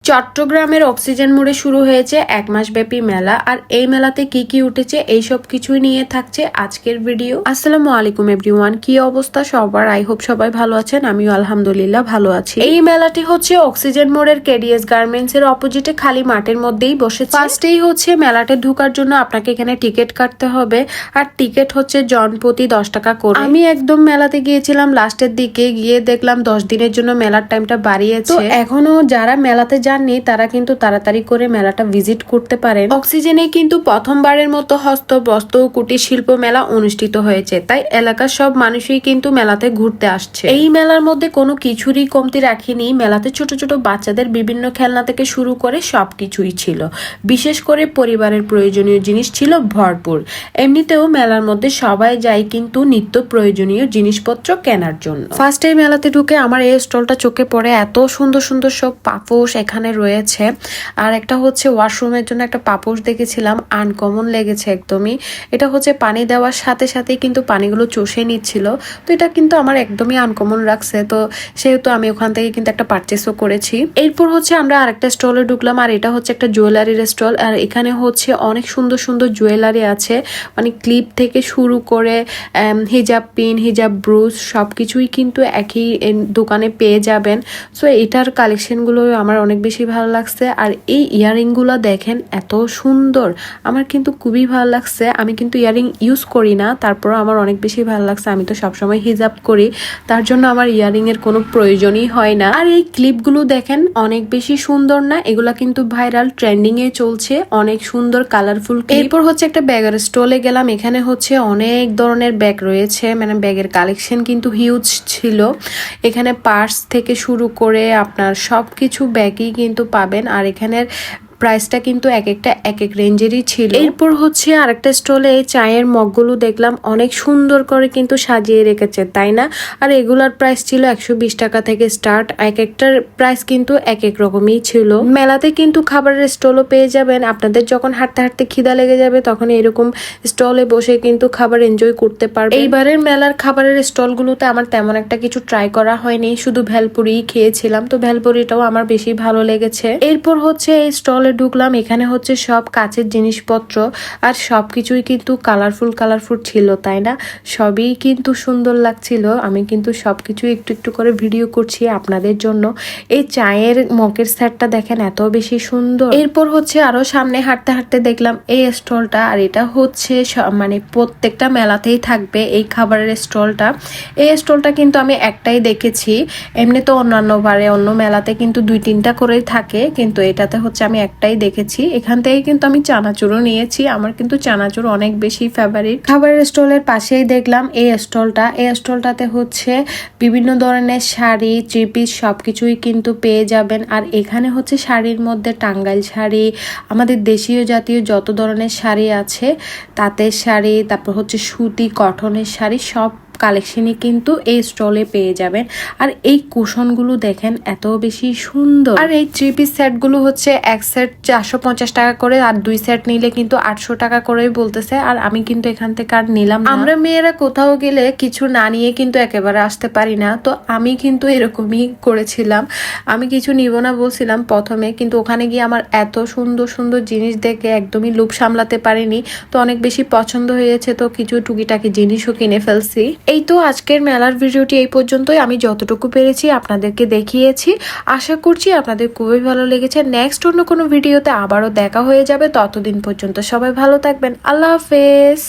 চট্টগ্রামের অক্সিজেন মোড়ে শুরু হয়েছে এক মাসব্যাপী মেলা। আর এই মেলাতে কি কি উঠেছে এই সব কিছুই নিয়ে থাকছে আজকের ভিডিও। আসসালামু আলাইকুম এভরিওয়ান, কি অবস্থা সবার? আই হোপ সবাই ভালো আছেন, আমিও আলহামদুলিল্লাহ ভালো আছি। এই মেলাটি হচ্ছে অক্সিজেন মোড়ের কেডিএস গার্মেন্টস এর অপোজিটে খালি মাঠের মধ্যেই বসেছে। ফার্স্টেই হচ্ছে মেলাতে ঢোকার জন্য আপনাকে এখানে টিকিট কাটতে হবে, আর টিকিট হচ্ছে জনপ্রতি 10 টাকা করে। আমি একদম মেলাতে গিয়েছিলাম লাস্টের দিকে, গিয়ে দেখলাম 10 দিনের জন্য মেলার টাইমটা বাড়িয়েছে। তো এখনো যারা মেলাতে যাননি তারা কিন্তু তাড়াতাড়ি করে মেলাটা ভিজিট করতে পারেন। অক্সিজেনে কিন্তু প্রথমবারের মতো হস্ত বস্ত্র কুটির শিল্প মেলা অনুষ্ঠিত হয়েছে, তাই এলাকার সব মানুষই কিন্তু মেলাতে ঘুরতে আসছে। এই মেলার মধ্যে কোনো কিছুরই কমতি রাখিনি। মেলাতে ছোট ছোট বাচ্চাদের বিভিন্ন খেলনা থেকে শুরু করে সবকিছুই ছিল। বিশেষ করে পরিবারের প্রয়োজনীয় জিনিস ছিল ভরপুর। এমনিতেও মেলার মধ্যে সবাই যায় কিন্তু নিত্য প্রয়োজনীয় জিনিসপত্র কেনার জন্য। ফার্স্টে মেলাতে ঢুকে আমার এই স্টলটা চোখে পড়ে। এত সুন্দর সুন্দর সব পাপোশ এখানে রয়েছে। আর একটা হচ্ছে ওয়াশরুমের জন্য একটা পাপোশ দেখেছিলাম, আনকমন লেগেছে একদমই। এটা হচ্ছে পানি দেওয়ার সাথে সাথেই কিন্তু পানিগুলো চষে নিচ্ছিল। তো এটা কিন্তু আমার একদমই আনকমন লাগছে, তো সেহেতু আমি ওখান থেকে কিন্তু একটা পারচেসও করেছি। এরপর হচ্ছে আমরা আরেকটা স্টলে ঢুকলাম, আর এটা হচ্ছে একটা জুয়েলারির স্টল। আর এখানে হচ্ছে অনেক সুন্দর সুন্দর জুয়েলারি আছে, মানে ক্লিপ থেকে শুরু করে হিজাব পিন, হিজাব ব্রুজ সবকিছুই কিন্তু একই দোকানে পেয়ে যাবেন। সো এটার কালেকশনগুলো আমার অনেক বেশি ভালো লাগছে। আর এই ইয়াররিংগুলো দেখেন এত সুন্দর, আমার কিন্তু খুবই ভালো লাগছে। আমি কিন্তু ইয়াররিং ইউজ করি না, তারপর আমার অনেক বেশি ভালো লাগছে। আমি তো সবসময় হিজাব করি, তার জন্য আমার ইয়াররিং এর কোনো প্রয়োজনই হয় না। আর এই ক্লিপগুলো দেখেন অনেক বেশি সুন্দর না? এগুলা কিন্তু ভাইরাল ট্রেন্ডিং এ চলছে, অনেক সুন্দর কালারফুল। এরপর হচ্ছে একটা ব্যাগের স্টলে গেলাম। এখানে হচ্ছে অনেক ধরনের ব্যাগ রয়েছে, মানে ব্যাগের কালেকশন কিন্তু হিউজ ছিল। এখানে পার্স থেকে শুরু করে আপনার সবকিছু ব্যাগই কিন্তু পাবেন। আর এখানের প্রাইসটা কিন্তু এক একটা এক এক রেঞ্জেরই ছিল। এরপর হচ্ছে আরেকটা স্টলে চায়ের মগগুলো দেখলাম, অনেক সুন্দর করে কিন্তু সাজিয়ে রেখেছে, তাই না? আর এগুলার প্রাইস ছিল 120 টাকা থেকে স্টার্ট। এক একটার প্রাইস কিন্তু এক এক রকমই ছিল। মেলাতে কিন্তু খাবারের স্টলও পেয়ে যাবেন। আপনাদের যখন হাঁটতে হাঁটতে খিদা লেগে যাবে তখন এরকম স্টলে বসে কিন্তু খাবার এনজয় করতে পারবে। এইবারের মেলার খাবারের স্টলগুলোতে আমার তেমন একটা কিছু ট্রাই করা হয়নি, শুধু ভেলপুরি খেয়েছিলাম। তো ভেলপুরিটাও আমার বেশি ভালো লেগেছে। এরপর হচ্ছে এই স্টলে ঢুকলাম। এখানে হচ্ছে সব কাচের জিনিসপত্র, আর সবকিছুই কিন্তু কালারফুল কালারফুল ছিল, তাই না? সবই কিন্তু সুন্দর লাগছিল। আমি কিন্তু সবকিছু একটু একটু করে ভিডিও করছি আপনাদের জন্য। এই চায়ের মগের সেটটা দেখেন এত বেশি সুন্দর। এরপর হচ্ছে আরো সামনে হাঁটতে হাঁটতে দেখলাম এই স্টলটা, আর এটা হচ্ছে মানে প্রত্যেকটা মেলাতেই থাকবে এই খাবারের স্টলটা। এই স্টলটা কিন্তু আমি একটাই দেখেছি, এমনি তো অন্যান্য বারে অন্য মেলাতে কিন্তু 2-3টা করেই থাকে, কিন্তু এটাতে হচ্ছে আমি একটাই দেখেছি। এখান থেকে কিন্তু আমি চানাচুরও নিয়েছি, আমার কিন্তু চানাচুর অনেক বেশি ফেভারিট। খাবারের স্টলের পাশেই দেখলাম এই স্টলটা। এই স্টলটাতে হচ্ছে বিভিন্ন ধরনের শাড়ি, থ্রি পিস সবকিছুই কিন্তু পেয়ে যাবেন। আর এখানে হচ্ছে শাড়ির মধ্যে টাঙ্গাইল শাড়ি, আমাদের দেশীয় জাতীয় যত ধরনের শাড়ি আছে, তাঁতের শাড়ি, তারপর হচ্ছে সুতি কটনের শাড়ি, সব কালেকশনই কিন্তু এই স্টলে পেয়ে যাবেন। আর এই কুশনগুলো দেখেন এত বেশি সুন্দর। আর এই 3 পিস সেটগুলো হচ্ছে এক সেট 450 টাকা করে, আর 2 সেট নিলে কিন্তু 800 টাকা করেই বলতেছে। আর আমি কিন্তু এখান থেকে আর নিলাম না। আমরা মেয়েরা কোথাও গেলে কিছু না নিয়ে কিন্তু একেবারে আসতে পারি না, তো আমি কিন্তু এরকমই করেছিলাম। আমি কিছু নিব না বলছিলাম প্রথমে, কিন্তু ওখানে গিয়ে আমার এত সুন্দর সুন্দর জিনিস দেখে একদমই লোভ সামলাতে পারিনি। তো অনেক বেশি পছন্দ হয়েছে, তো কিছু টুকিটাকি জিনিসও কিনে ফেলছি। এই তো আজকের মেলার ভিডিওটি এই পর্যন্তই। আমি যতটুকু পেরেছি আপনাদেরকে দেখিয়েছি। আশা করছি আপনাদের খুবই ভালো লেগেছে। নেক্সট অন্য কোনো ভিডিওতে আবারও দেখা হয়ে যাবে। ততদিন পর্যন্ত সবাই ভালো থাকবেন। আল্লাহ হাফেজ।